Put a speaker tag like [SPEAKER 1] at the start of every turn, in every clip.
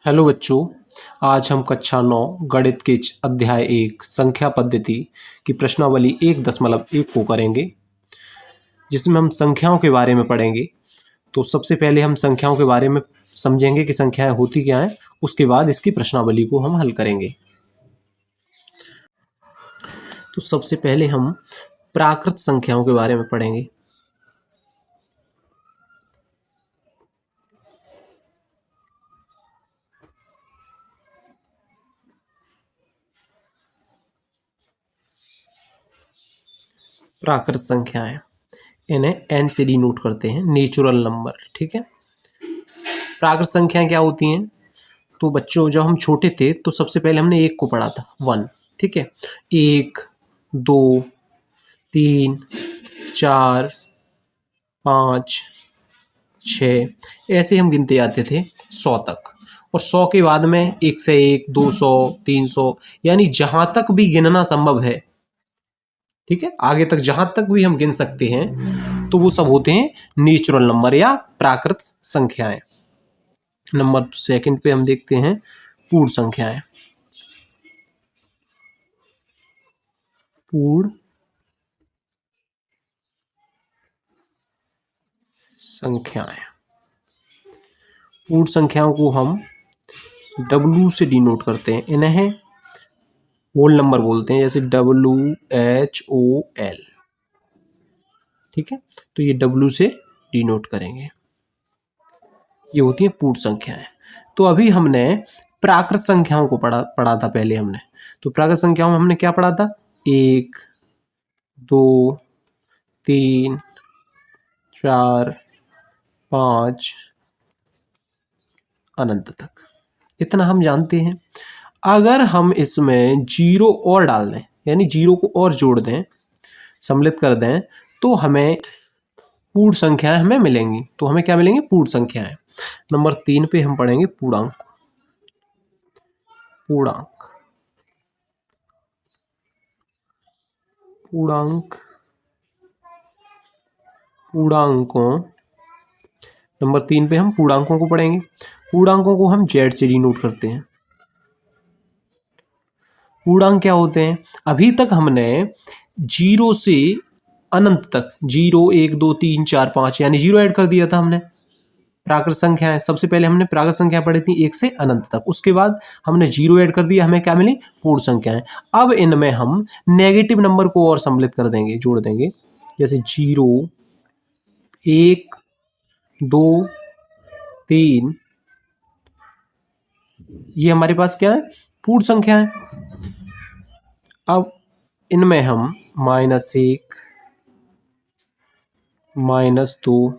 [SPEAKER 1] Hello बच्चों, आज हम कक्षा 9 गणित के अध्याय 1 संख्या पद्धति की प्रश्नावली 1.1 को करेंगे, जिसमें हम संख्याओं के बारे में पढ़ेंगे। तो सबसे पहले हम संख्याओं के बारे में समझेंगे कि संख्याएं होती क्या हैं, उसके बाद इसकी प्रश्नावली को हम हल करेंगे। तो सबसे पहले हम प्राकृत संख्याओं के बारे में पढ़ेंगे। प्राकृत संख्याएं, इन्हें एन से डिनोट करते हैं, नेचुरल नंबर। ठीक है, प्राकृत संख्याएं क्या होती हैं? तो बच्चों, जब हम छोटे थे तो सबसे पहले हमने एक को पढ़ा था, 1। ठीक है, 1, 2, 3, 4, 5, 6, ऐसे हम गिनते जाते थे 100 तक। और 100 के बाद में 1 से 1, 200, 300, यानी जहां तक भी गिनना संभव है, ठीक है, आगे तक जहां तक भी हम गिन सकते हैं, तो वो सब होते हैं नेचुरल नंबर या प्राकृत संख्याएं। नंबर सेकंड पे हम देखते हैं पूर्ण संख्याएं। पूर्ण संख्याएं, पूर्ण संख्याओं को हम W से डिनोट करते हैं। इन्हें होल नंबर बोलते हैं, जैसे WHOL। ठीक है, तो ये W से डिनोट करेंगे। ये होती है पूर्ण संख्याएं। तो अभी हमने प्राकृत संख्याओं को पढ़ा था पहले हमने। तो प्राकृत संख्याओं में हमने क्या पढ़ा था? 1, 2, 3, 4, 5, अनंत तक, इतना हम जानते हैं। अगर हम इसमें जीरो और डाल दें, यानी जीरो को और जोड़ दें, सम्मिलित कर दें, तो हमें पूर्ण संख्याएं हमें मिलेंगी। तो हमें क्या मिलेंगी? पूर्ण संख्याएं। नंबर 3 पे हम पढ़ेंगे पूर्णांक। पूर्णांक, पूर्णांक, पूर्णांकों। नंबर 3 पे हम पूर्णांकों को पढ़ेंगे। पूर्णांकों को हम Z से डिनोट करते हैं। पूर्णांक क्या होते हैं? अभी तक हमने जीरो से अनंत तक, 0, 1, 2, 3, 4, 5, यानी जीरो ऐड कर दिया था हमने। प्राकृत संख्या है, सबसे पहले हमने प्राकृत संख्या पढ़ी थी 1 से अनंत तक, उसके बाद हमने जीरो ऐड कर दिया, हमें क्या मिली? पूर्ण संख्याएं। अब इनमें हम नेगेटिव नंबर को और सम्मिलित कर देंगे, जोड़ देंगे, जैसे 0, 1, 2, 3, ये हमारे पास क्या है? पूर्ण संख्या है। अब इनमें हम -1, -2,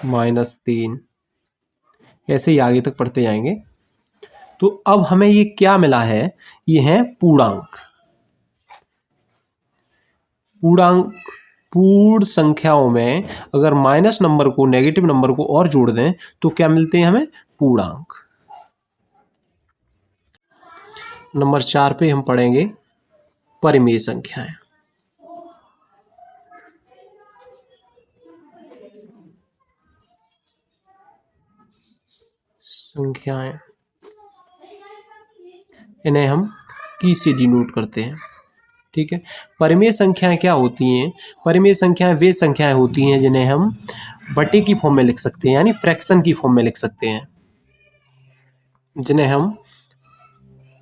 [SPEAKER 1] -3, ऐसे ही आगे तक पढ़ते जाएंगे। तो अब हमें ये क्या मिला है? ये है पूर्णांक। पूर्णांक, पूर्ण संख्याओं में अगर माइनस नंबर को, नेगेटिव नंबर को और जोड़ दें, तो क्या मिलते हैं हमें? पूर्णांक। नंबर 4 पे हम पढ़ेंगे परिमेय संख्याएं। संख्याएं, इन्हें हम की से डिनोट करते हैं। ठीक है, परिमेय संख्याएं क्या होती हैं? परिमेय संख्याएं वे संख्याएं होती हैं जिन्हें हम बटे की फॉर्म में लिख सकते हैं, यानी फ्रैक्शन की फॉर्म में लिख सकते हैं, जिन्हें हम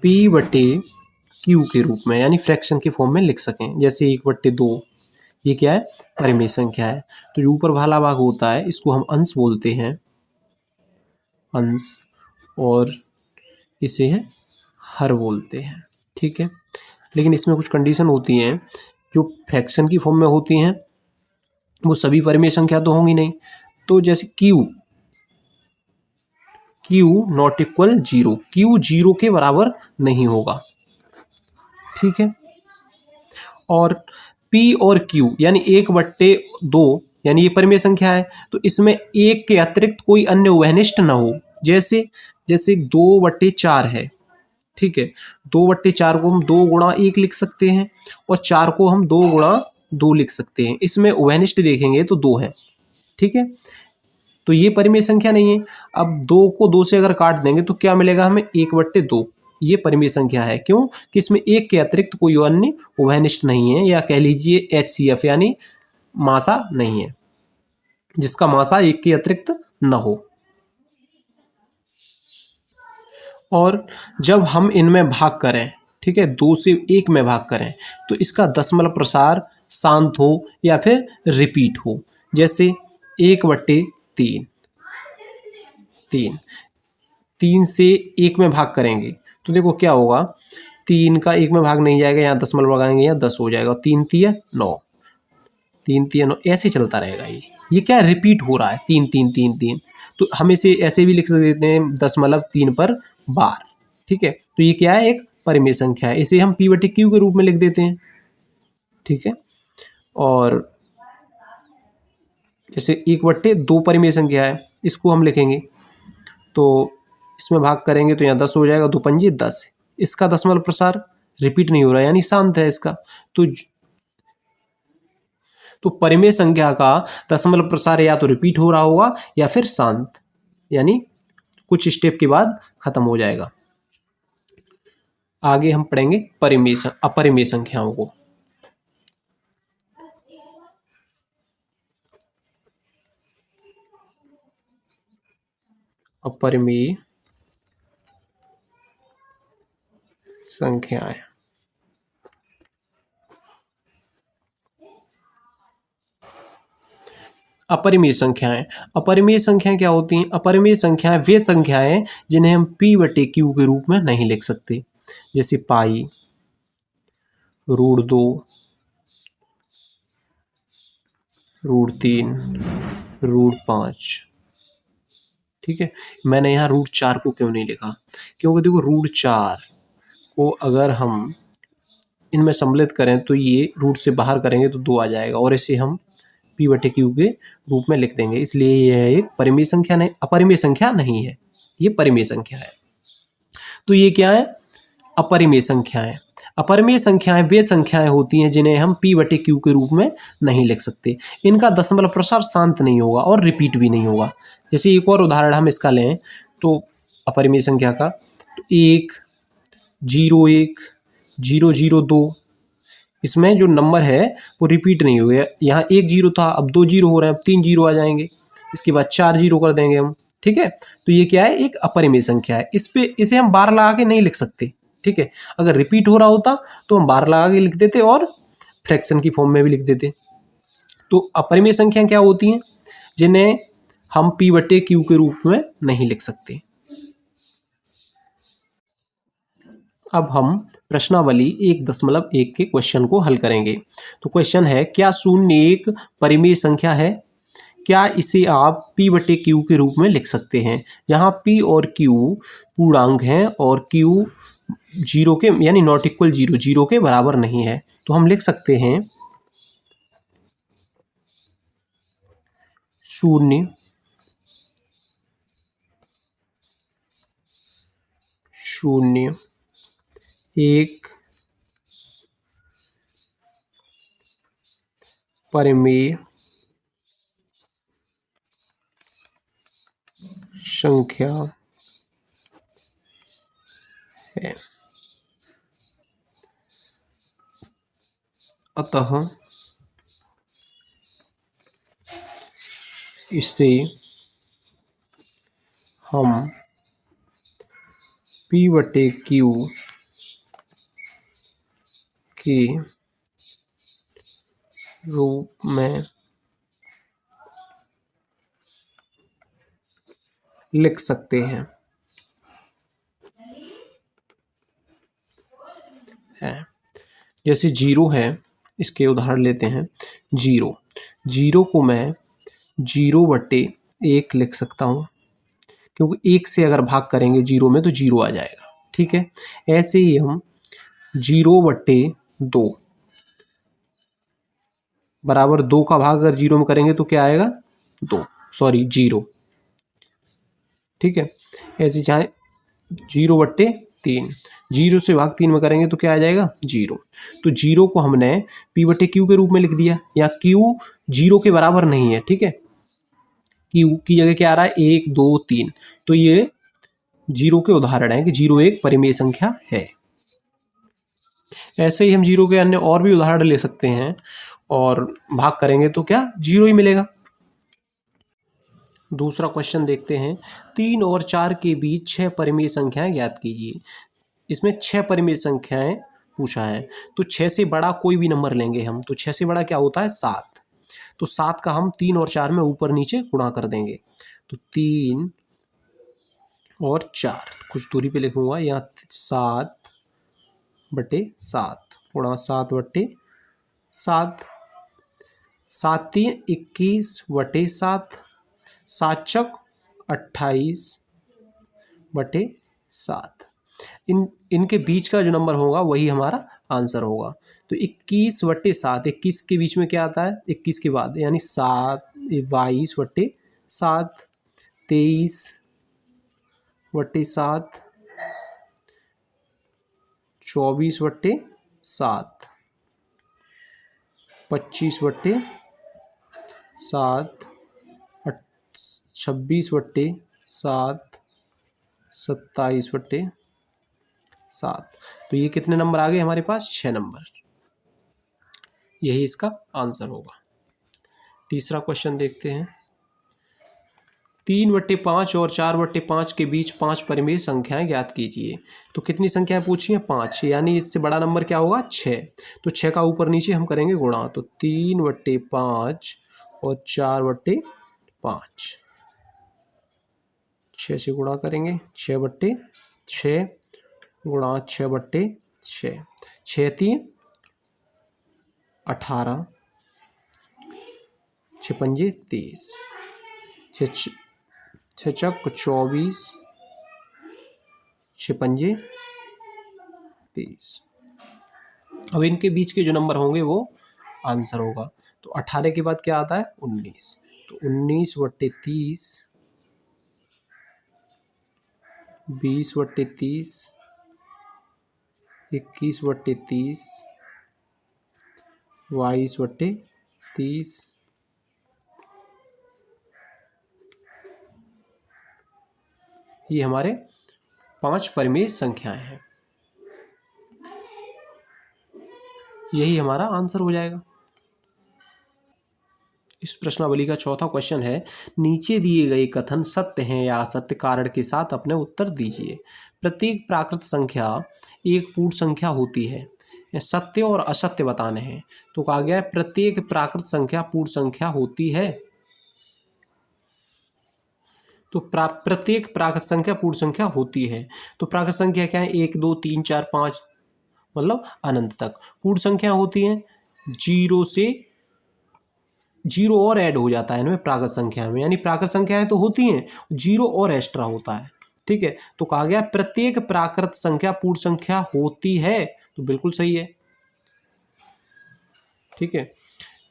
[SPEAKER 1] P/Q के रूप में, यानी फ्रैक्शन की फॉर्म में लिख सकें। जैसे 1/2, ये क्या है? परिमेय संख्या है। तो जो ऊपर वाला भाग होता है, इसको हम अंश बोलते हैं, अंश, और इसे है हर बोलते हैं। ठीक है, लेकिन इसमें कुछ कंडीशन होती हैं। जो फ्रैक्शन की फॉर्म में होती हैं वो सभी परिमेय संख्या तो होंगी नहीं। तो जैसे Q नॉट इक्वल 0, Q 0 के बराबर नहीं होगा। ठीक है, और P और Q यानी 1/2, यानी ये परिमेय संख्या है, तो इसमें एक के अतिरिक्त कोई अन्य उभयनिष्ठ ना हो। जैसे 2/4 है। ठीक है, 2/4 को हम 2 गुणा 1 लिख सकते हैं, और 4 को हम 2 गुणा 2 लिख सकते हैं। इसमें उभयनिष्ठ देखेंगे तो 2 है। ठीक है, तो ये परिमेय संख्या नहीं है। अब 2 को 2 से अगर काट देंगे तो क्या मिलेगा हमें, 1/2। ये परिमेय संख्या है। क्यों कि इसमें एक के अतिरिक्त कोई अन्य उभयनिष्ठ नहीं है, या कह लीजिए HCF यानी मासा नहीं है, जिसका मासा एक के अतिरिक्त न हो। और जब हम इनमें भाग करें, ठीक है, 2 से 1 में भाग करें, तो इसका दशमलव प्रसार शांत हो या फिर रिपीट हो। जैसे 1/3, 3 से 1 में भाग करेंगे तो देखो क्या होगा, 3 का 1 में भाग नहीं जाएगा, यहाँ दशमलव लगाएंगे, यहाँ 10 हो जाएगा, 3 तिया 9, 3 तिया 9, ऐसे चलता रहेगा। ये क्या रिपीट हो रहा है, 3 3 3 3। तो हम इसे ऐसे भी लिख देते हैं 0.3 पर बार, ठीक है। तो ये क्या है, एक परिमेय संख्या है। इसे हम P/Q के रूप में लिख देते हैं, ठीक है। और जैसे 1/2 परिमेय संख्या है, इसको हम लिखेंगे तो इसमें भाग करेंगे तो यहाँ 10 हो जाएगा, 2 पंजे 10। इसका दशमलव प्रसार रिपीट नहीं हो रहा है, यानी शांत है इसका। तो परिमेय संख्या का दशमलव प्रसार या तो रिपीट हो रहा होगा या फिर शांत, यानी कुछ स्टेप के बाद खत्म हो जाएगा। आगे हम पढ़ेंगे अपरिमेय संख्याओं को। अपरिमेय संख्याएं, अपरिमेय संख्याएं। अपरिमेय संख्याएं क्या होती हैं? अपरिमेय संख्याएं वे संख्याएं जिन्हें हम P/Q के रूप में नहीं लिख सकते, जैसे पाई, √2, √3, √5, ठीक है। मैंने यहाँ √4 को क्यों नहीं लिखा, क्योंकि देखो √4 को अगर हम इनमें सम्मिलित करें तो ये रूट से बाहर करेंगे तो 2 आ जाएगा, और इसे हम P/Q के रूप में लिख देंगे। इसलिए यह एक परिमेय संख्या नहीं, अपरिमेय संख्या नहीं है, ये परिमेय संख्या है। तो ये क्या है, अपरिमेय संख्याएं। अपरिमेय संख्याएं वे संख्याएं होती हैं जिन्हें हम P/Q के रूप में नहीं लिख सकते। इनका दशमलव प्रसार शांत नहीं होगा और रिपीट भी नहीं होगा। जैसे एक और उदाहरण हम इसका लें तो अपरिमेय संख्या का, तो 1, 0, 1, 002, इसमें जो नंबर है वो रिपीट नहीं हुए। यहाँ 1 0 था, अब 2 0 हो रहे हैं, अब 3 0 आ जाएंगे, इसके बाद 4 0 कर देंगे हम, ठीक है। तो ये क्या है, एक अपरिमेय संख्या है। इसे हम बार लगा के नहीं लिख सकते, ठीक है। अगर रिपीट हो रहा होता तो हम बार लगा के लिख देते और फ्रैक्शन की फॉर्म में भी लिख देते। तो अपरिमेय संख्या क्या होती हैं जिन्हें हम P/Q के रूप में नहीं लिख सकते। अब हम प्रश्नावली 1.1 के क्वेश्चन को हल करेंगे। तो क्वेश्चन है, क्या 0 एक परिमेय संख्या है? क्या इसे आप P/Q के रूप में लिख सकते हैं, जहां P और Q पूर्णांक हैं और Q 0 के यानी नॉट इक्वल 0, 0 के बराबर नहीं है। तो हम लिख सकते हैं 0 0 एक परिमेय संख्या है। अतः इसे हम P/Q के रूप में लिख सकते हैं। जैसे 0 है, इसके उदाहरण लेते हैं। 0 को मैं 0/1 लिख सकता हूँ, क्योंकि 1 से अगर भाग करेंगे 0 में तो 0 आ जाएगा, ठीक है। ऐसे ही हम 0/2 बराबर 2 का भाग अगर 0 में करेंगे तो क्या आएगा, 0, ठीक है। ऐसे चाहे 0/3, 0 से भाग 3 में करेंगे तो क्या आ जाएगा, 0। तो 0 को हमने P/Q के रूप में लिख दिया, या Q 0 के बराबर नहीं है, ठीक है। की जगह क्या आ रहा है, 1 2 3, तो ये जीरो के उदाहरण है कि जीरो एक परिमेय संख्या है। ऐसे ही हम जीरो के अन्य और भी उदाहरण ले सकते हैं और भाग करेंगे तो क्या जीरो ही मिलेगा। दूसरा क्वेश्चन देखते हैं, 3 और 4 के बीच 6 परिमेय संख्याएं ज्ञात कीजिए। इसमें 6 परिमेय संख्याएं पूछा है, तो 6 से बड़ा कोई भी नंबर लेंगे हम, तो 6 से बड़ा क्या होता है 7, तो 7 का हम 3 और 4 में ऊपर नीचे गुणा कर देंगे, तो 3 और 4 कुछ दूरी पे लिखूंगा यहाँ 7/7 गुणा 7/7, 7×3 21/7, 7×4 28/7। इनके बीच का जो नंबर होगा वही हमारा आंसर होगा। तो 21/7, 21 के बीच में क्या आता है 21 के बाद, यानी 22/7, 23/7, 24/7, 25/7, 26/7, 27/7। तो ये कितने नंबर आ गए हमारे पास, 6 नंबर। यही इसका आंसर होगा। तीसरा क्वेश्चन देखते हैं, 3/5 और 4/5 के बीच 5 परिमेय संख्याएं ज्ञात कीजिए। तो कितनी संख्याएं पूछी हैं, 5, यानी इससे बड़ा नंबर क्या होगा 6, तो 6 का ऊपर नीचे हम करेंगे गुणा, तो 3/5 और 4/5, 6 से गुणा करेंगे, 6/6 गुणा 6/6, 6×3 18, 6×5 30, 6×6 24, 6×5 30। अब इनके बीच के जो नंबर होंगे वो आंसर होगा। तो 18 के बाद क्या आता है 19, तो 19/30, 20/30, 21/30, 22/30, ये हमारे 5 परिमेय संख्याएं हैं। यही हमारा आंसर हो जाएगा। इस प्रश्नावली का चौथा क्वेश्चन है, नीचे दिए गए कथन सत्य हैं या असत्य, कारण के साथ अपने उत्तर दीजिए। प्रत्येक प्राकृत संख्या एक पूर्ण संख्या होती है, सत्य और असत्य बताने हैं। तो कहा गया है प्रत्येक प्राकृत संख्या पूर्ण संख्या होती है, तो प्रत्येक प्राकृत संख्या पूर्ण संख्या होती है। तो प्राकृत संख्या क्या है, 1 2 3 4 5, मतलब अनंत तक। पूर्ण संख्या होती हैं 0 से 0 और ऐड हो जाता है इनमें प्राकृत संख्या में, यानी प्राकृत संख्याएं तो होती हैं 0 और एक्स्ट्रा होता है। ठीक है, तो कहा गया प्रत्येक प्राकृत संख्या पूर्ण संख्या होती है, तो बिल्कुल सही है। ठीक है,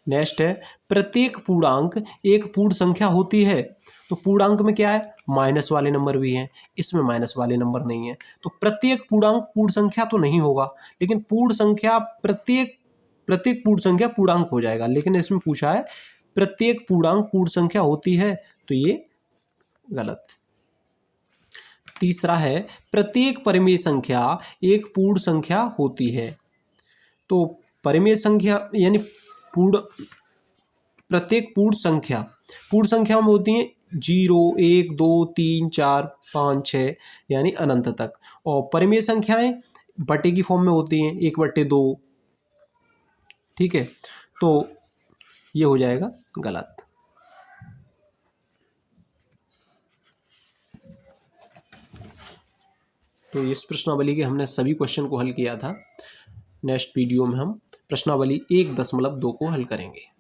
[SPEAKER 1] नेक्स्ट है, प्रत्येक पूर्णांक एक पूर्ण संख्या होती है। तो पूर्णांक में क्या है, माइनस वाले नंबर भी हैं, इसमें माइनस वाले नंबर नहीं है, तो प्रत्येक पूर्णांक पूर्ण संख्या तो नहीं होगा, लेकिन पूर्ण संख्या प्रत्येक पूर्ण संख्या पूर्णांक हो जाएगा। लेकिन इसमें पूछा है प्रत्येक पूर्णांक पूर्ण संख्या होती है, तो ये गलत। तीसरा है, प्रत्येक परिमेय संख्या एक पूर्ण संख्या होती है। तो परिमेय संख्या यानी प्रत्येक पूर्ण संख्या में होती हैं 0 1 2 3 4 5 6, यानी अनंत तक। और परिमेय संख्याएं बटे की फॉर्म में होती हैं 1/2। ठीक है, तो ये हो जाएगा गलत। तो इस प्रश्नावली के हमने सभी क्वेश्चन को हल किया था। नेक्स्ट वीडियो में हम प्रश्नावली 1.2 को हल करेंगे।